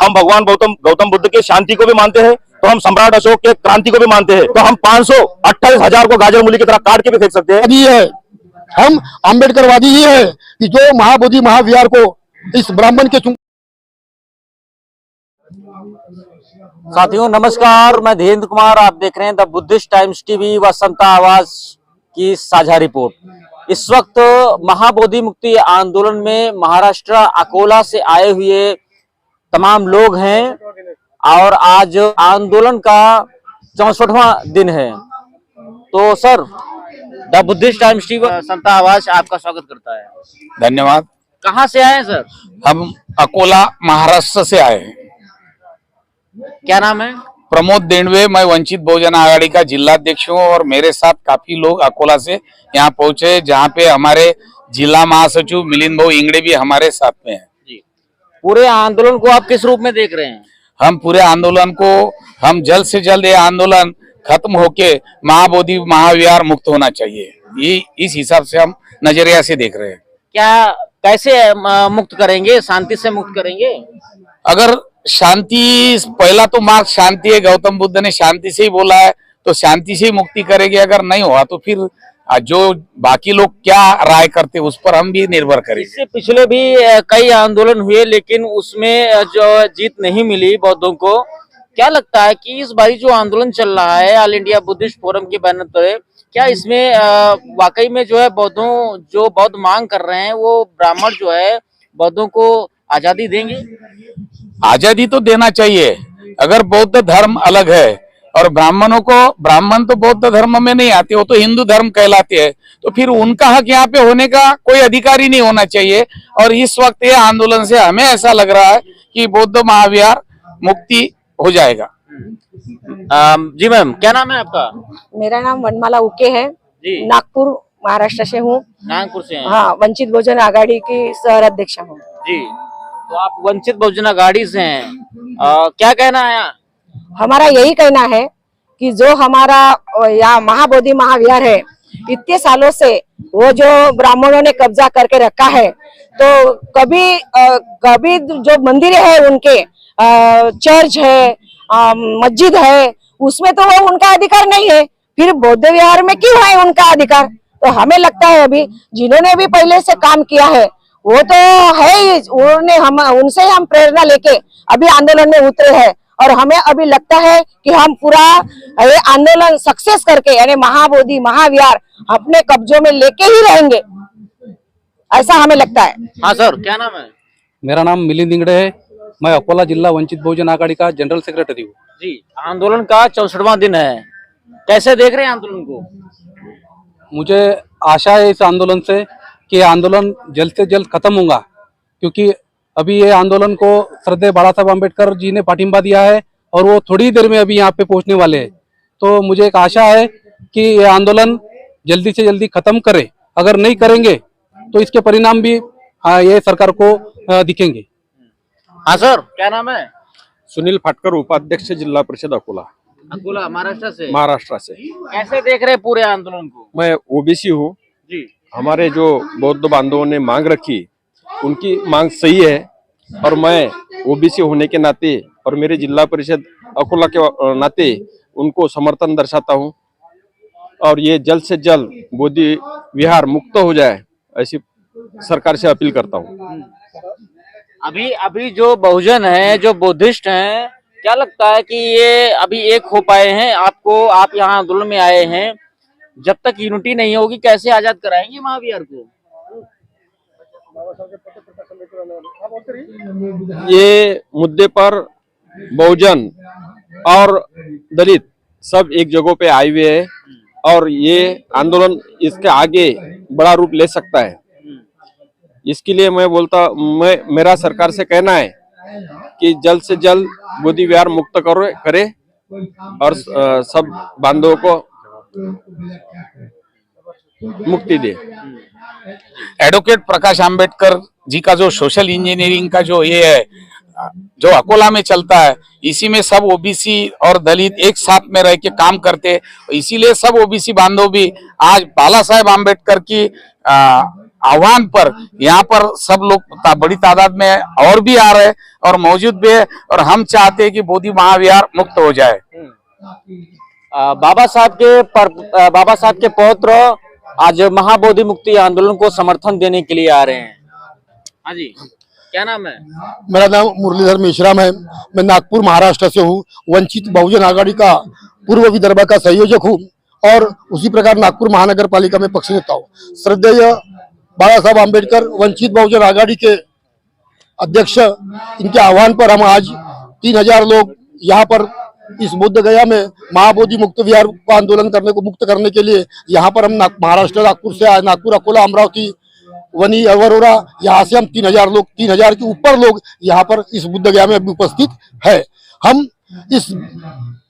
हम भगवान गौतम बुद्ध के शांति को भी मानते हैं, तो हम सम्राट अशोक के क्रांति को भी मानते हैं। तो हम 528,000 को गाजर मूली की तरह काट के भी फेंक सकते हैं। ये है, हम अम्बेडकरवादी ये है कि जो महाबोधि महाविहार को इस ब्राह्मण के साथियों नमस्कार, मैं धीरेन्द्र कुमार, आप देख रहे हैं द बुद्धिस्ट टाइम्स टीवी व समता आवाज की साझा रिपोर्ट। इस वक्त महाबोधि मुक्ति आंदोलन में महाराष्ट्र अकोला से आए हुए तमाम लोग हैं और आज आंदोलन का 64वां दिन है। तो sir, the Buddhist Times TV समता आवाज आपका स्वागत करता है। धन्यवाद। कहाँ से आए हैं सर? हम अकोला महाराष्ट्र से आए हैं। क्या नाम है? प्रमोद देंडवे, मैं वंचित बहुजन आघाड़ी का जिलाध्यक्ष हूँ और मेरे साथ काफी लोग अकोला से यहाँ पहुंचे, जहाँ पे हमारे जिला महासचिव मिलिंद भाऊ इंगड़े भी हमारे साथ में हैं। जी, पूरे आंदोलन को आप किस रूप में देख रहे हैं? हम पूरे आंदोलन को, हम जल्द से जल्द ये आंदोलन खत्म होके महाबोधि महाविहार मुक्त होना चाहिए, ये इस हिसाब से हम नजरिया से देख रहे हैं। क्या कैसे मुक्त करेंगे? शांति से मुक्त करेंगे? अगर शांति, पहला तो मार्ग शांति है, गौतम बुद्ध ने शांति से ही बोला है, तो शांति से ही मुक्ति करेंगे। अगर नहीं हुआ तो फिर जो बाकी लोग क्या राय करते उस पर हम भी निर्भर करेंगे। इससे पिछले भी कई आंदोलन हुए लेकिन उसमें जो जीत नहीं मिली बौद्धों को। क्या लगता है कि इस बारी जो आंदोलन चल रहा है ऑल इंडिया बुद्धिस्ट फोरम के बैनर तले, क्या इसमें वाकई में जो है बौद्ध मांग कर रहे हैं वो ब्राह्मण जो है बौद्धों को आजादी देंगे? आजादी तो देना चाहिए। अगर बौद्ध धर्म अलग है और ब्राह्मण तो बौद्ध धर्म में नहीं आते, वो तो हिंदू धर्म कहलाते हैं, तो फिर उनका हक यहाँ पे होने का कोई अधिकार ही नहीं होना चाहिए। और इस वक्त ये आंदोलन से हमें ऐसा लग रहा है कि बौद्ध महाविहार मुक्ति हो जाएगा। जी मैम, क्या नाम है आपका? मेरा नाम वनमाला उके है जी। नागपुर महाराष्ट्र से हूँ। नागपुर से हैं? हाँ, वंचित बहुजन आघाड़ी की शहर अध्यक्ष हूँ जी। तो आप वंचित बहुजन आघाड़ी से हैं, क्या कहना है? हमारा यही कहना है कि जो हमारा यहाँ महाबोधि महाविहार है, इतने सालों से वो जो ब्राह्मणों ने कब्जा करके रखा है, तो कभी जो मंदिर है उनके, चर्च है, मस्जिद है, उसमें तो वो उनका अधिकार नहीं है, फिर बौद्ध विहार में क्यों है उनका अधिकार? तो हमें लगता है अभी जिन्होंने भी पहले से काम किया है वो तो है ही, उनसे हम प्रेरणा लेके अभी आंदोलन में उतरे हैं। और हमें अभी लगता है कि हम पूरा ये आंदोलन सक्सेस करके, यानी महाबोधि महाविहार अपने कब्जों में लेके ही रहेंगे, ऐसा हमें लगता है। हाँ सर, क्या नाम है? मेरा नाम मिलिंद इंगड़े है, मैं अकोला जिला वंचित बहुजन आघाड़ी का जनरल सेक्रेटरी हूँ। जी, आंदोलन का 64वां दिन है, कैसे देख रहे हैं आंदोलन को? मुझे आशा है इस आंदोलन से कि आंदोलन जल्द से जल्द खत्म होगा, क्योंकि अभी ये आंदोलन को श्रद्धेय बाला साहब अम्बेडकर जी ने पाठिंबा दिया है और वो थोड़ी देर में अभी यहाँ पे पहुंचने वाले हैं। तो मुझे एक आशा है कि ये आंदोलन जल्दी से जल्दी खत्म करें। अगर नहीं करेंगे तो इसके परिणाम भी ये सरकार को दिखेंगे। हाँ सर, क्या नाम है? सुनील फाटकर, उपाध्यक्ष जिला परिषद अकोला, अकोला महाराष्ट्र से। महाराष्ट्र से। कैसे देख रहे हैं पूरे आंदोलन को? मैं ओबीसी हूँ जी। हमारे जो बौद्ध बांधवों ने मांग रखी, उनकी मांग सही है और मैं ओबीसी होने के नाते और मेरे जिला परिषद अकोला के नाते उनको समर्थन दर्शाता हूँ और ये जल्द से जल्द बोधि विहार मुक्त हो जाए, ऐसी सरकार से अपील करता हूँ। अभी जो बहुजन है, जो बुद्धिस्ट हैं, क्या लगता है कि ये अभी एक हो पाए हैं? आप यहाँ आंदोलन में आए हैं, जब तक यूनिटी नहीं होगी कैसे आजाद कराएंगे महाविहार को? ये मुद्दे पर बहुजन और दलित सब एक जगह पे आए हुए हैं और ये आंदोलन इसके आगे बड़ा रूप ले सकता है। इसके लिए मेरा सरकार से कहना है कि जल्द से जल्द बोधि विहार मुक्त करे और सब बांधवों को मुक्ति दे। एडवोकेट प्रकाश आंबेडकर जी का जो सोशल इंजीनियरिंग का जो ये है, जो अकोला में चलता है, इसी में सब ओबीसी और दलित एक साथ में रह के काम करते, इसीलिए सब ओबीसी बांधव भी आज बाला साहेब आंबेडकर की आह्वान पर यहाँ पर सब लोग बड़ी तादाद में और भी आ रहे हैं और मौजूद भी है, और हम चाहते हैं कि बोधि महाविहार मुक्त हो जाए। बाबा साहब के पौत्र आज महाबोधि मुक्ति आंदोलन को समर्थन देने के लिए आ रहे हैं। हाँ जी, क्या नाम है? मेरा नाम मुरलीधर मेश्राम है। मैं नागपुर महाराष्ट्र से हूँ। वंचित बहुजन आघाड़ी का पूर्व विदर्भ का संयोजक हूँ और उसी प्रकार नागपुर महानगर पालिका में पक्ष नेता हूँ। श्रद्धेय बाबा साहब आम्बेडकर वंचित बहुजन आघाड़ी के अध्यक्ष, इनके आह्वान पर हम आज 3000 लोग यहाँ पर इस बुद्ध गया में महाबोधि मुक्त विहार को आंदोलन करने को मुक्त करने के लिए यहाँ पर हम महाराष्ट्र नागपुर से आए। नागपुर, अकोला, अमरावती, वनी, अवरोरा, यहाँ से हम 3000 लोग, 3000 के ऊपर लोग यहाँ पर इस बुद्ध गया में अभी उपस्थित है। हम इस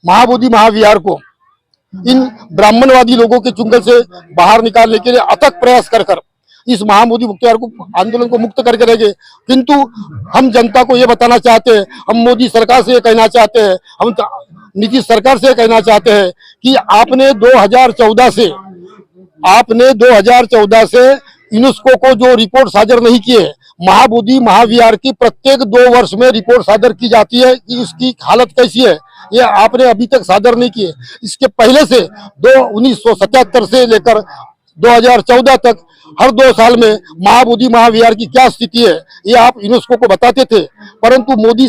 महाबोधि महाविहार को इन ब्राह्मणवादी लोगों के चुंगल से बाहर निकालने के लिए अथक प्रयास कर इस महाबोधि मुक्त विहार को आंदोलन को मुक्त करके रहेंगे। किंतु हम जनता को ये बताना चाहते हैं, हम मोदी सरकार से ये कहना चाहते हैं, हम नीतीश सरकार से कहना चाहते हैं कि आपने 2014 से यूनेस्को को जो रिपोर्ट सादर नहीं किए, महाबोधि महाविहार की प्रत्येक 2 वर्ष में रिपोर्ट सादर की जाती है कि इसकी हालत कैसी है, ये आपने अभी तक सादर नहीं किए। इसके पहले से 1977 से लेकर 2014 तक हर 2 साल में महाबोधि महाविहार की क्या स्थिति है ये आप यूनेस्को को बताते थे। परंतु मोदी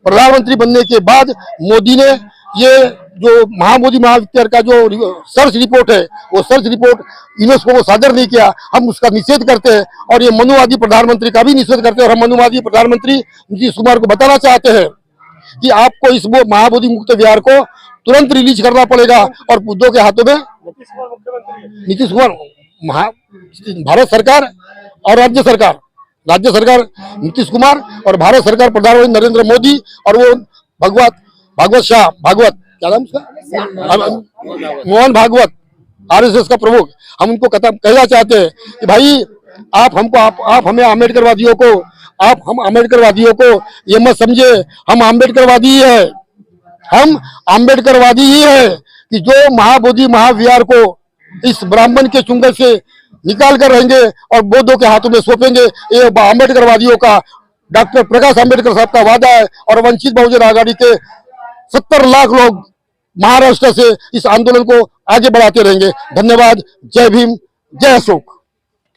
प्रधानमंत्री बनने के बाद मोदी ने ये जो महाबोधि महाविहार का जो सर्च रिपोर्ट है, वो सर्च रिपोर्ट यूनेस्को को सादर नहीं किया। हम उसका निषेध करते हैं और ये मनुवादी प्रधानमंत्री का भी निषेध करते हैं। और हम मनुवादी प्रधानमंत्री नीतीश कुमार को बताना चाहते हैं कि आपको इस महाबोधि मुक्त विहार को तुरंत रिलीज करना पड़ेगा और बुद्धों के हाथों में नीतीश कुमार, भारत सरकार और राज्य सरकार नीतीश कुमार और भारत सरकार प्रधानमंत्री नरेंद्र मोदी और वो भागवत क्या नाम उसका, मोहन भागवत, आरएसएस का प्रमुख, हम उनको कहना चाहते हैं कि भाई आप हमें आम्बेडकरवादियों को ये मत समझे, हम आम्बेडकरवादी ही है कि जो महाबोधि महाविहार को इस ब्राह्मण के चुंगल से निकाल कर रहेंगे और बौद्धों के हाथों में सौंपेंगे। ये आम्बेडकरवादियों का, डॉक्टर प्रकाश आम्बेडकर साहब का वादा है। और वंचित बहुजन आघाड़ी के 70 लाख लोग महाराष्ट्र से इस आंदोलन को आगे बढ़ाते रहेंगे। धन्यवाद। जय भीम, जय अशोक।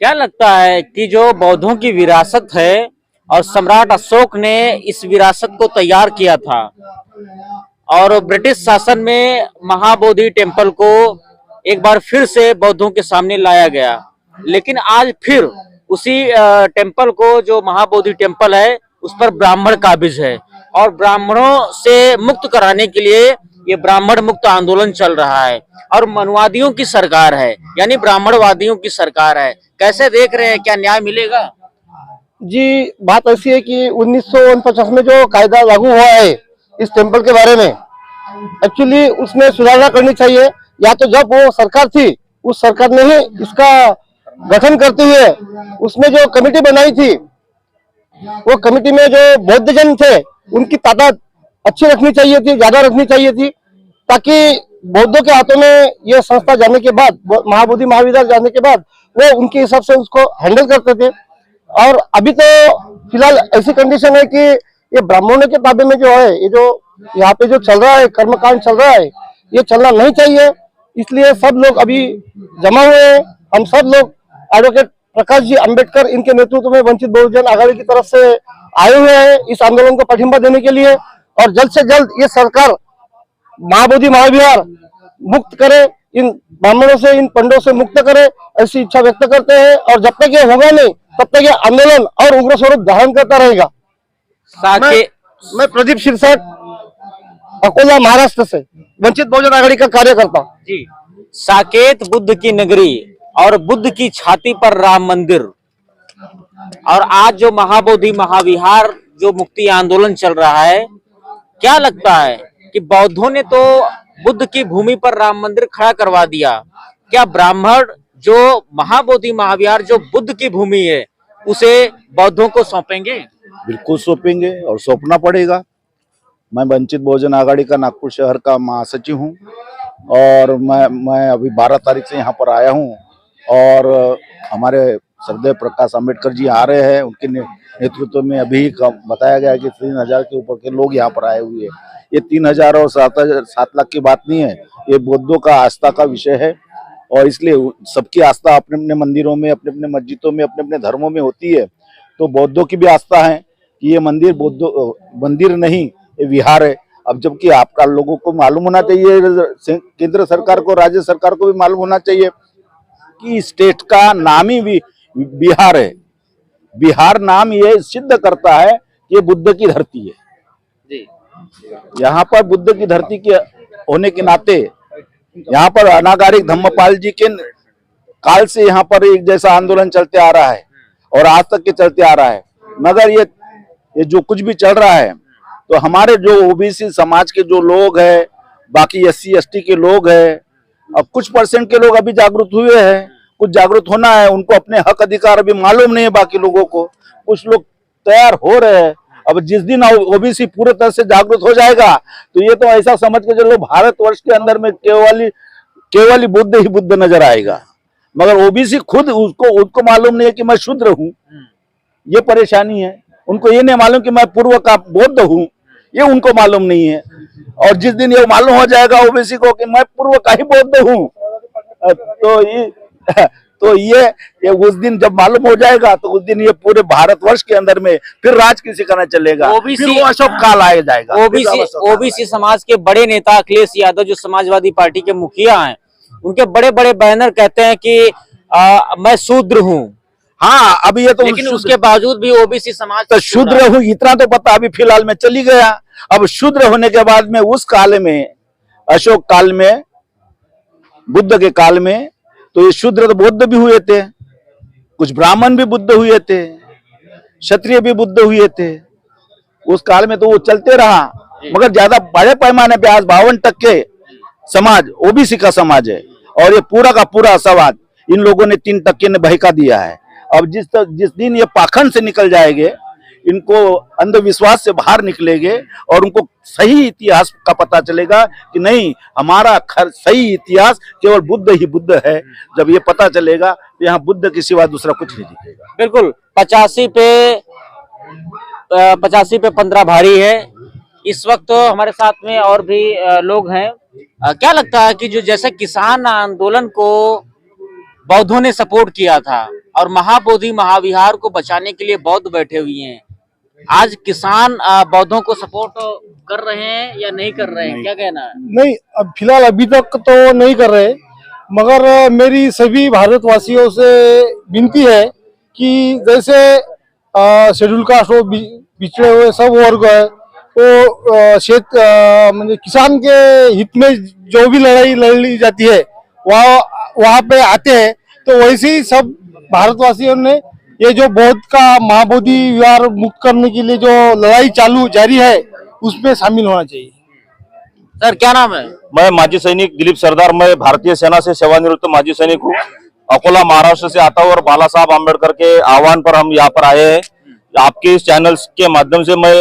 क्या लगता है कि जो बौद्धों की विरासत है और सम्राट अशोक ने इस विरासत को तैयार किया था और ब्रिटिश शासन में महाबोधि टेम्पल को एक बार फिर से बौद्धों के सामने लाया गया, लेकिन आज फिर उसी टेम्पल को, जो महाबोधि टेम्पल है, उस पर ब्राह्मण काबिज है और ब्राह्मणों से मुक्त कराने के लिए ये ब्राह्मण मुक्त आंदोलन चल रहा है और मनुवादियों की सरकार है, यानी ब्राह्मणवादियों की सरकार है। कैसे देख रहे हैं, क्या न्याय मिलेगा? जी, बात ऐसी है कि 1949 में जो कायदा लागू हुआ है इस टेम्पल के बारे में, एक्चुअली उसमें सुधारणा करनी चाहिए। या तो जब वो सरकार थी, उस सरकार ने ही इसका गठन करते हुए उसमें जो कमेटी बनाई थी, वो कमेटी में जो बौद्ध जन थे उनकी तादाद अच्छी रखनी चाहिए थी, ज्यादा रखनी चाहिए थी, ताकि बौद्धों के हाथों में ये संस्था जाने के बाद, महाबोधि महाविहार जाने के बाद, वो उनके हिसाब से उसको हैंडल करते थे। और अभी तो फिलहाल ऐसी कंडीशन है कि ये ब्राह्मणों के ताबे में जो है, ये जो यहाँ पे जो चल रहा है, कर्मकांड चल रहा है, ये चलना नहीं चाहिए। इसलिए सब लोग अभी जमा हुए हैं। हम सब लोग एडवोकेट प्रकाश जी आम्बेडकर, इनके नेतृत्व में वंचित बहुजन आघाड़ी की तरफ से आए हुए हैं इस आंदोलन को पठिंबा देने के लिए। और जल्द से जल्द ये सरकार महाबोधि महाविहार मुक्त करे, इन ब्राह्मणों से, इन पंडों से मुक्त करे, ऐसी इच्छा व्यक्त करते हैं। और जब तक ये होगा नहीं, तब तक ये आंदोलन और उग्र स्वरूप धारण करता रहेगा। मैं प्रदीप शिरसाट, अकोला, महाराष्ट्र से वंचित बहुजन आघाड़ी का कार्यकर्ता जी। साकेत बुद्ध की नगरी और बुद्ध की छाती पर राम मंदिर, और आज जो महाबोधि महाविहार जो मुक्ति आंदोलन चल रहा है, क्या लगता है कि बौद्धों ने तो बुद्ध की भूमि पर राम मंदिर खड़ा करवा दिया, क्या ब्राह्मण जो महाबोधि महाविहार जो बुद्ध की भूमि है उसे बौद्धों को सौंपेंगे? बिल्कुल सौंपेंगे और सौंपना पड़ेगा। मैं वंचित बहुजन आघाड़ी का नागपुर शहर का महासचिव हूँ और मैं अभी 12 तारीख से यहाँ पर आया हूँ और हमारे सरदेव प्रकाश अंबेडकर जी आ रहे हैं, उनके नेतृत्व में अभी बताया गया कि 3000 के ऊपर के लोग यहाँ पर आए हुए हैं। ये 3000 और 7 लाख की बात नहीं है, ये बौद्धों का आस्था का विषय है और इसलिए सबकी आस्था अपने अपने मंदिरों में, अपने अपने मस्जिदों में, अपने अपने धर्मों में होती है। तो बौद्धों की भी आस्था है कि ये मंदिर मंदिर नहीं, ये विहार है। अब जबकि आपका लोगों को मालूम होना चाहिए, केंद्र सरकार को, राज्य सरकार को भी मालूम होना चाहिए कि स्टेट का नाम ही बिहार है। बिहार नाम ये सिद्ध करता है कि ये बुद्ध की धरती है जी। यहाँ पर बुद्ध की धरती के होने के नाते यहाँ पर अनागारिक धम्मपाल जी के काल से यहाँ पर एक जैसा आंदोलन चलते आ रहा है और आज तक के चलते आ रहा है। मगर ये जो कुछ भी चल रहा है तो हमारे जो ओबीसी समाज के जो लोग हैं, बाकी SC ST के लोग हैं, अब कुछ परसेंट के लोग अभी जागरूक हुए हैं, कुछ जागरूक होना है, उनको अपने हक अधिकार अभी मालूम नहीं है बाकी लोगों को, कुछ लोग तैयार हो रहे हैं। अब जिस दिन ओबीसी पूरी तरह से जागरूक हो जाएगा तो ये तो ऐसा समझ के चलो भारतवर्ष के अंदर में केवल बुद्ध ही बुद्ध नजर आएगा। मगर ओबीसी खुद उसको मालूम नहीं है कि मैं शूद्र हूँ, ये परेशानी है। उनको ये नहीं मालूम कि मैं पूर्व का बौद्ध हूँ, ये उनको मालूम नहीं है। और जिस दिन ये मालूम हो जाएगा ओबीसी को कि मैं पूर्व का ही बौद्ध हूँ, तो ये उस दिन जब मालूम हो जाएगा तो उस दिन ये पूरे भारतवर्ष के अंदर में फिर राज किसी का न चलेगा, फिर वो अशोक काल आ जाएगा। ओबीसी समाज के बड़े नेता अखिलेश यादव जो समाजवादी पार्टी के मुखिया हैं, उनके बड़े बड़े बैनर कहते हैं कि मैं शूद्र हूँ। हाँ, अभी ये तो लेकिन उसके बावजूद भी ओबीसी समाज तो शूद्र हूँ इतना तो पता अभी फिलहाल में चली गया। अब शूद्र होने के बाद में उस काल में, अशोक काल में, बुद्ध के काल में, तो ये शूद्र तो बौद्ध भी हुए थे, कुछ ब्राह्मण भी बुद्ध हुए थे, क्षत्रिय भी बुद्ध हुए थे उस काल में, तो वो चलते रहा। मगर ज्यादा बड़े पैमाने पे आज 52% समाज ओबीसी का समाज है और ये पूरा का पूरा समाज इन लोगों ने 3% ने बहका दिया है। अब जिस दिन ये पाखंड से निकल जाएंगे, इनको अंधविश्वास से बाहर निकलेंगे और उनको सही इतिहास का पता चलेगा कि नहीं, हमारा सही इतिहास केवल बुद्ध ही बुद्ध है। जब ये पता चलेगा तो यहाँ बुद्ध के सिवा दूसरा कुछ नहीं दिखेगा। बिल्कुल 85 पे 15 भारी है। इस वक्त हमारे साथ में और भी लोग हैं। क्या लगता है कि जो जैसे किसान आंदोलन को बौद्धों ने सपोर्ट किया था और महाबोधि महाविहार को बचाने के लिए बौद्ध बैठे हुए हैं, आज किसान बौद्धों को सपोर्ट कर रहे हैं या नहीं कर रहे हैं, क्या कहना है? नहीं, अब फिलहाल अभी तक तो नहीं कर रहे, मगर मेरी सभी भारतवासियों से विनती है कि जैसे शेड्यूल कास्ट हो, पिछड़े हुए सब वर्ग है, तो मतलब किसान के हित में जो भी लड़ाई लड़ी जाती है वहाँ पे आते हैं। तो वैसे ही सब भारतवासियों ने ये जो बौद्ध का महाबोधि विहार मुक्त करने के लिए जो लड़ाई जारी है उसमें शामिल होना चाहिए। सर क्या नाम है? मैं माजी सैनिक दिलीप सरदार, मैं भारतीय सेना से सेवानिवृत्त माजी सैनिक हूँ। अकोला महाराष्ट्र से आता हूँ और बाला साहब आम्बेडकर के आह्वान पर हम यहाँ पर आए हैं। आपके इस चैनल के माध्यम से मैं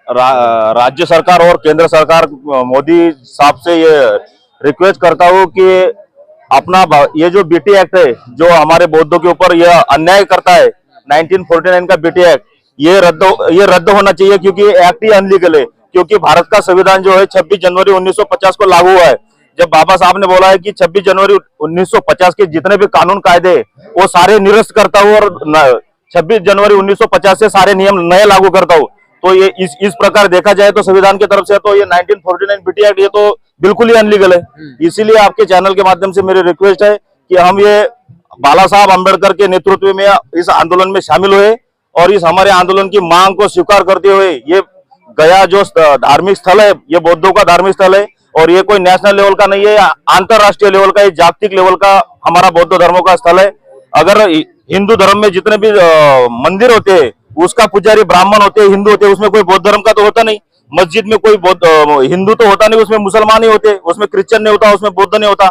राज्य सरकार और केंद्र सरकार मोदी साहब से ये रिक्वेस्ट करता हूँ कि अपना ये जो बीटी एक्ट है जो हमारे बौद्धों के ऊपर यह अन्याय करता है, 1949 का बीटी एक्ट, ये रद्द होना चाहिए क्योंकि एक्ट ही अनलीगल है। क्योंकि भारत का संविधान जो है 26 जनवरी 1950 को लागू हुआ है। जब बाबा साहब ने बोला है कि 26 जनवरी 1950 के जितने भी कानून कायदे वो सारे निरस्त करता हूँ और 26 जनवरी 1950 से सारे नियम नए लागू करता हूँ, तो ये इस प्रकार देखा जाए तो संविधान की तरफ से तो ये 1949 बीटी एक्ट ये तो बिल्कुल ही अनलीगल है। इसीलिए आपके चैनल के माध्यम से मेरी रिक्वेस्ट है कि हम ये बाला साहब आम्बेडकर के नेतृत्व में इस आंदोलन में शामिल हुए और इस हमारे आंदोलन की मांग को स्वीकार करते हुए ये गया जो धार्मिक स्थल है ये बौद्धों का धार्मिक स्थल है और ये कोई नेशनल लेवल का नहीं है, अंतरराष्ट्रीय लेवल का, ये जागतिक लेवल का हमारा बौद्ध धर्मों का स्थल है। अगर हिंदू धर्म में जितने भी मंदिर होते हैं उसका पुजारी ब्राह्मण होते हैं, हिंदू होते हैं, उसमें कोई बौद्ध धर्म का तो होता नहीं। मस्जिद में कोई बौद्ध हिंदू तो होता नहीं, उसमें मुसलमान ही होते, उसमें क्रिश्चियन नहीं होता, उसमें बौद्ध नहीं होता,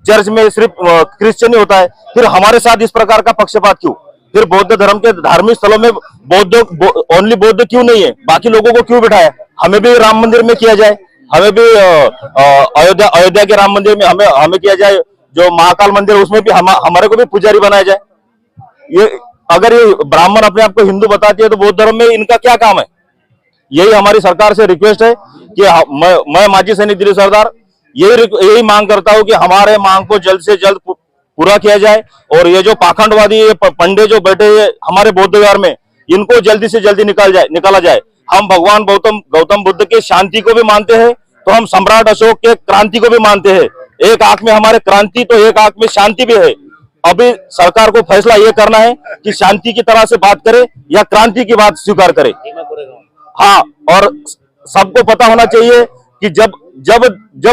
चर्च में सिर्फ क्रिश्चियन ही होता है। फिर हमारे साथ इस प्रकार का पक्षपात क्यों? फिर बौद्ध धर्म के धार्मिक स्थलों में ओनली बौद्ध क्यों नहीं है? बाकी लोगों को क्यों बिठाया? हमें भी राम मंदिर में किया जाए, हमें भी अयोध्या के राम मंदिर में हमें किया जाए, जो महाकाल मंदिर है उसमें भी हमारे को भी पुजारी बनाया जाए। ये अगर ये ब्राह्मण अपने आप को हिंदू बताती है तो बौद्ध धर्म में इनका क्या काम है? यही हमारी सरकार से रिक्वेस्ट है कि मैं माजी सैनिक दिलीप सरदार यही मांग करता हूं कि हमारे मांग को जल्द से जल्द पूरा किया जाए और ये जो पाखंडवादी पंडे जो बैठे हमारे बौद्ध विहार में इनको जल्दी से जल्दी निकाला जाए। हम भगवान गौतम बुद्ध के शांति को भी मानते हैं तो हम सम्राट अशोक के क्रांति को भी मानते हैं। एक आंख में हमारे क्रांति तो एक आंख में शांति भी है। अभी सरकार को फैसला ये करना है कि शांति की तरह से बात करे या क्रांति की बात स्वीकार करे। हाँ, और सबको पता होना चाहिए कि जब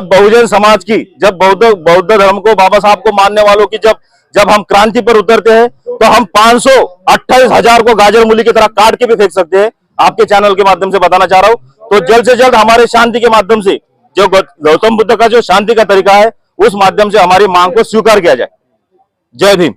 बहुजन समाज की, जब बौद्ध धर्म को, बाबा साहब को मानने वालों की जब हम क्रांति पर उतरते हैं तो हम 528,000 को गाजर मूली की तरह काट के भी फेंक सकते हैं। आपके चैनल के माध्यम से बताना चाह रहा हूं। तो जल्द से जल्द हमारे शांति के माध्यम से जो गौतम बुद्ध का जो शांति का तरीका है उस माध्यम से हमारी मांग को स्वीकार किया जाए। जय भीम।